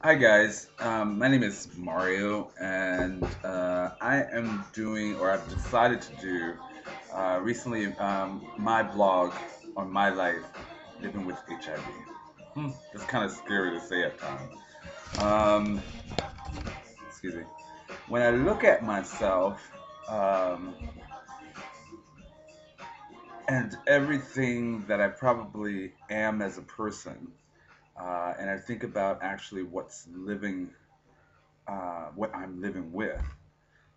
Hi guys, my name is Mario, and I am doing, or I've decided to do, recently my blog on my life living with HIV. It's kind of scary to say at times. Um, excuse me. When I look at myself um, and everything that I probably am as a person, and I think about actually what I'm living with.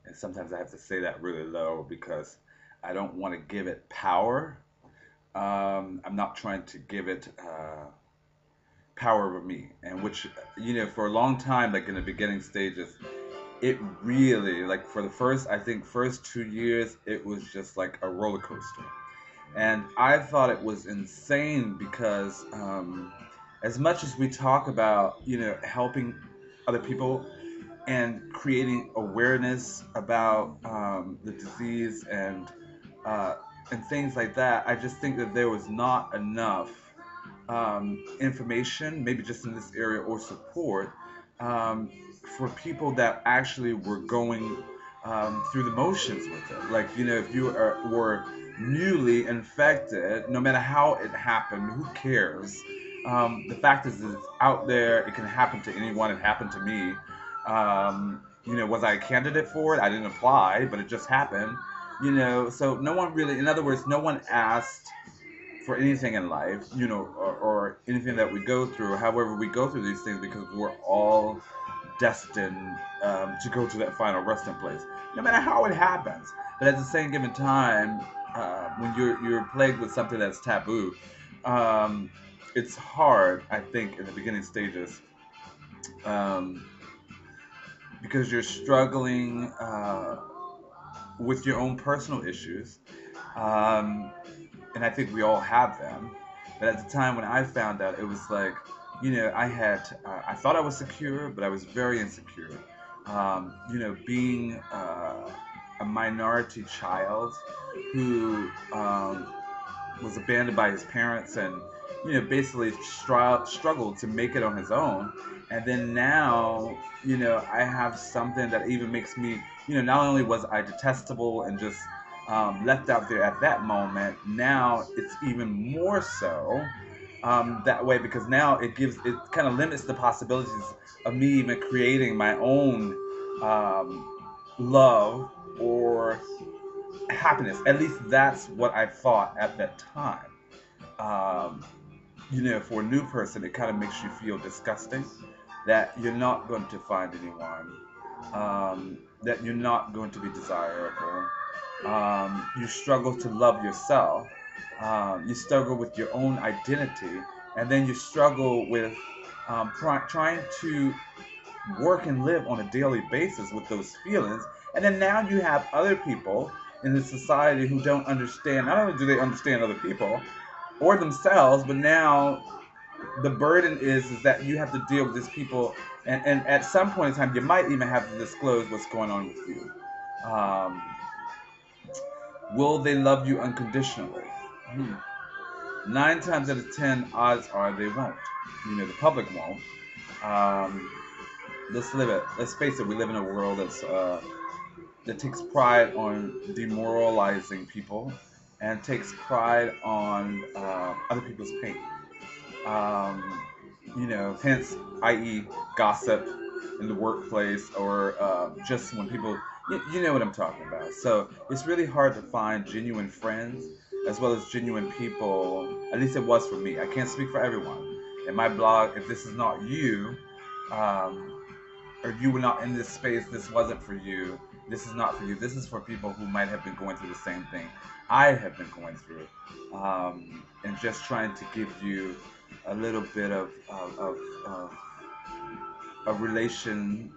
And sometimes I have to say that really low because I don't want to give it power. I'm not trying to give it power over me. And which, for a long time, like in the beginning stages, it really, like for the first, I think, first 2 years, it was just like a roller coaster. And I thought it was insane because as much as we talk about, helping other people and creating awareness about the disease uh, and things like that. I just think that there was not enough information, maybe just in this area, or support um, for people that actually were going through the motions with it. Like, if you were newly infected, no matter how it happened, who cares? The fact is, it's out there. It can happen to anyone. It happened to me. Was I a candidate for it? I didn't apply, but it just happened. So no one really, in other words, no one asked for anything in life, or anything that we go through. However, we go through these things because we're all destined to go to that final resting place, no matter how it happens. But at the same given time, when you're plagued with something that's taboo, um, it's hard, I think, in the beginning stages. Um, because you're struggling with your own personal issues. Um, and I think we all have them. But at the time when I found out, it was like, I thought I was secure, but I was very insecure. Being a minority child who was abandoned by his parents and basically struggled to make it on his own, and then now I have something that even makes me, not only was I detestable and just left out there at that moment, now it's even more so that way, because now it kind of limits the possibilities of me even creating my own um, love or happiness. At least that's what I thought at that time. um, for a new person, it kind of makes you feel disgusting that you're not going to find anyone, that you're not going to be desirable. You struggle to love yourself. You struggle with your own identity, and then you struggle with trying to work and live on a daily basis with those feelings. And then now you have other people in the society who don't understand. Not only do they understand other people or themselves, but now the burden is that you have to deal with these people, and at some point in time, you might even have to disclose what's going on with you. Um, will they love you unconditionally? Hmm. 9 times out of 10, odds are they won't. The public won't. Um, let's live it. Let's face it. We live in a world that takes pride on demoralizing people and takes pride on other people's pain. um, hence, i.e., gossip in the workplace, or just when people, you know what I'm talking about. So it's really hard to find genuine friends as well as genuine people. At least it was for me. I can't speak for everyone. In my blog, if this is not you, um, or you were not in this space, this wasn't for you. This is not for you. This is for people who might have been going through the same thing I have been going through, and just trying to give you a little bit of a relation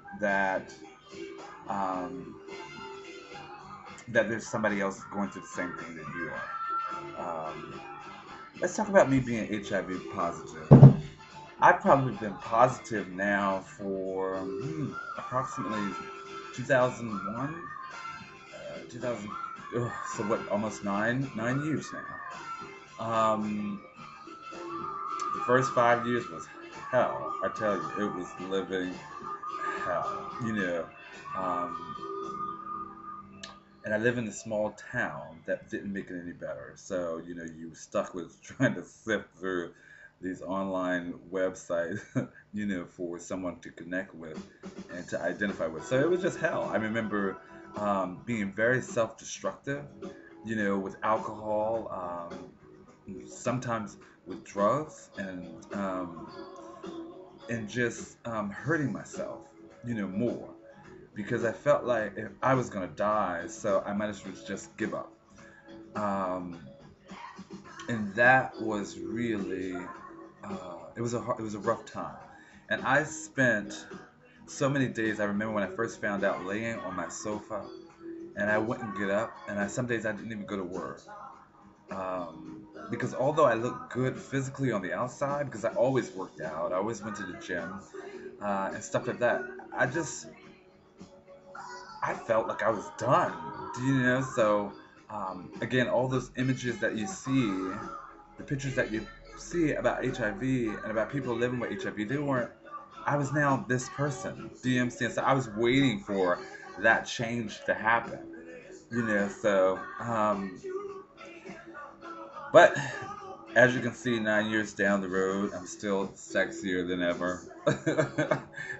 um, that there's somebody else going through the same thing that you are. Let's talk about me being HIV positive. I've probably been positive now for approximately 2001, 2000. So what? Almost nine years now. The first 5 years was hell. I tell you, it was living hell. Um, and I live in a small town that didn't make it any better. So, you stuck with trying to sift through these online websites, for someone to connect with and to identify with. So it was just hell. I remember being very self-destructive, with alcohol, sometimes with drugs, and just hurting myself, more because I felt like if I was gonna die, so I might as well just give up. Um, and that was really, it was a rough time, and I spent so many days. I remember when I first found out, laying on my sofa, and I wouldn't get up, and some days I didn't even go to work. Because although I looked good physically on the outside, because I always worked out, I always went to the gym, and stuff like that. I just I felt like I was done, So again, all those images that you see, the pictures that you see about HIV and about people living with HIV, they weren't. I was now this person. Do you understand? So I was waiting for that change to happen, So, but as you can see, 9 years down the road, I'm still sexier than ever.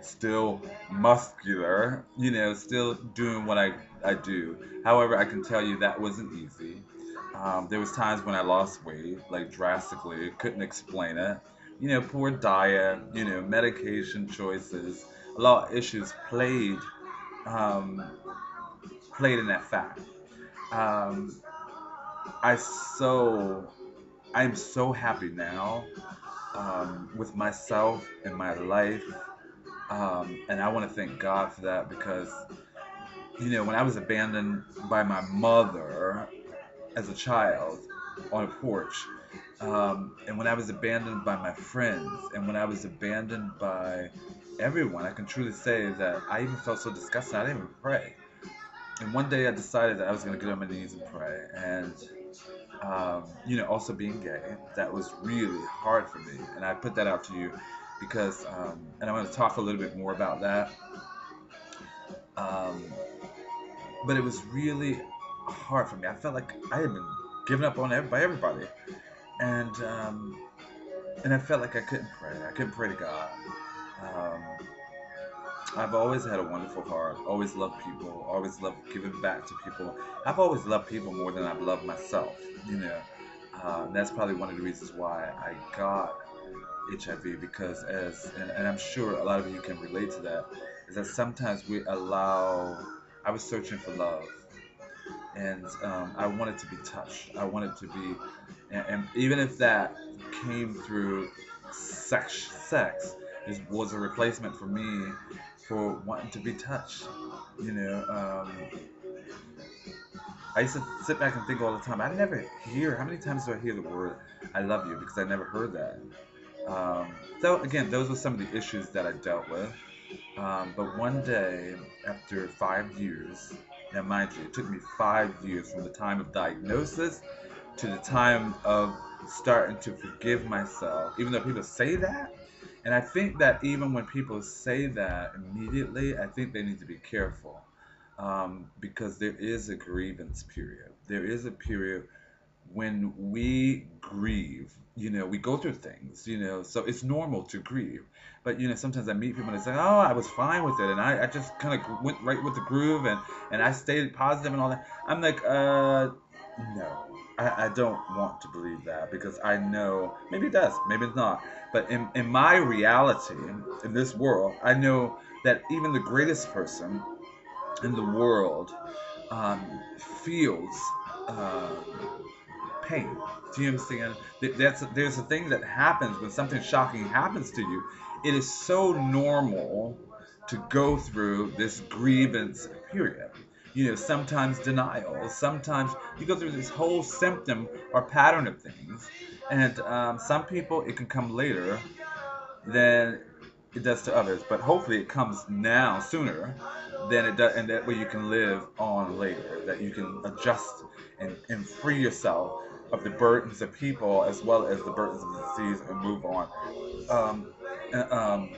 Still muscular, still doing what I do. However, I can tell you that wasn't easy. There was times when I lost weight, like drastically, couldn't explain it. Poor diet, medication choices, a lot of issues um, played in that fact. Um, I so I'm so happy now, with myself and my life. And I want to thank God for that because, when I was abandoned by my mother as a child on a porch, and when I was abandoned by my friends, and when I was abandoned by everyone, I can truly say that I even felt so disgusted, I didn't even pray. And one day I decided that I was going to get on my knees and pray. And also being gay, that was really hard for me. And I put that out to you because, and I'm going to talk a little bit more about that. Um, but it was really hard for me. I felt like I had been given up on by everybody. And, and I felt like I couldn't pray. I couldn't pray to God. Um, I've always had a wonderful heart, always loved people, always loved giving back to people. I've always loved people more than I've loved myself, you know. And that's probably one of the reasons why I got HIV because and I'm sure a lot of you can relate to that, is that sometimes I was searching for love and I wanted to be touched. I wanted to be, and even if that came through sex was a replacement for me for wanting to be touched. You know, I used to sit back and think all the time. I never hear. How many times do I hear the word "I love you"? Because I never heard that. So again, those were some of the issues that I dealt with. But one day, after 5 years, now mind you, it took me 5 years from the time of diagnosis to the time of starting to forgive myself. Even though people say that, and I think that even when people say that immediately, I think they need to be careful because there is a grievance period. There is a period when we grieve, we go through things, so it's normal to grieve. But, sometimes I meet people and they say, oh, I was fine with it. And I just kind of went right with the groove and I stayed positive and all that. I'm like, no, I don't want to believe that because I know maybe it does, maybe it's not. But in my reality, in this world, I know that even the greatest person in the world feels uh, pain. Do you understand? There's a thing that happens when something shocking happens to you. It is so normal to go through this grievance period. Sometimes denial, sometimes you go through this whole symptom or pattern of things. And some people, it can come later than it does to others. But hopefully it comes now sooner than it does, and that way you can live on later, that you can adjust and free yourself of the burdens of people as well as the burdens of the disease and move on. uh, um,